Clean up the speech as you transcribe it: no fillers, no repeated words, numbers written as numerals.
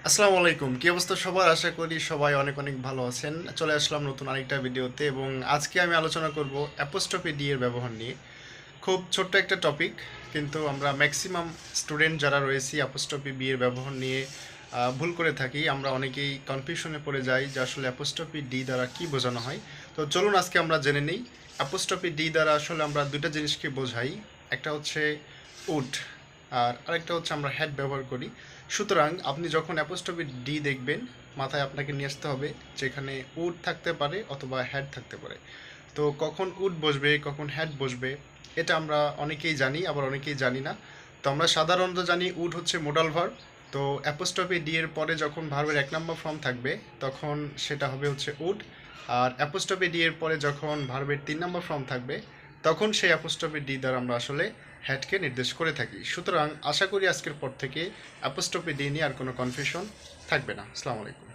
আসসালামু আলাইকুম, কি অবস্থা সবার? আশা করি সবাই অনেক অনেক ভালো আছেন। চলে আসলাম নতুন আরেকটা ভিডিওতে এবং আজকে আমি আলোচনা করব অ্যাপোস্ট্রফি ডি এর ব্যবহার নিয়ে। খুব ছোট্ট একটা টপিক, কিন্তু আমরা ম্যাক্সিমাম স্টুডেন্ট যারা রয়েছি অ্যাপোস্ট্রফি বি এর ব্যবহার নিয়ে ভুল করে থাকি। আমরা অনেকেই কনফিউশনে পড়ে যাই যে আসলে অ্যাপোস্ট্রফি ডি দ্বারা কি বোঝানো হয়। তো চলুন আজকে আমরা জেনে নিই। অ্যাপোস্ট্রফি ডি দ্বারা আসলে আমরা দুইটা জিনিসকে বোঝাই। একটা হচ্ছে উড, আর আরেকটা হচ্ছে আমরা হ্যাড ব্যবহার করি। সুতরাং আপনি যখন অ্যাপোস্ট্রফি ডি দেখবেন, মাথায় আপনাকে নিয়ে আসতে হবে যেখানে উড থাকতে পারে অথবা হ্যাড থাকতে পারে। তো কখন উড বসবে কখন হ্যাড বসবে এটা আমরা অনেকেই জানি, আবার অনেকেই জানি না। তো আমরা সাধারণত জানি উড হচ্ছে মোডাল ভার্ব। তো অ্যাপোস্ট্রফি ডি এর পরে যখন ভার্বের এক নম্বর ফর্ম থাকবে তখন সেটা হবে হচ্ছে উড। আর অ্যাপোস্ট্রফি ডি এর পরে যখন ভার্বের তিন নম্বর ফর্ম থাকবে তখন সেই অ্যাপোস্ট্রফি ডি দ্বারা আমরা আসলে হ্যাডকে নির্দেশ করে থাকি। সুতরাং আশা করি আজকের পর থেকে অ্যাপোস্ট্রফি ডি নিয়ে আর কোনো কনফিউশন থাকবে না। আসসালামু আলাইকুম।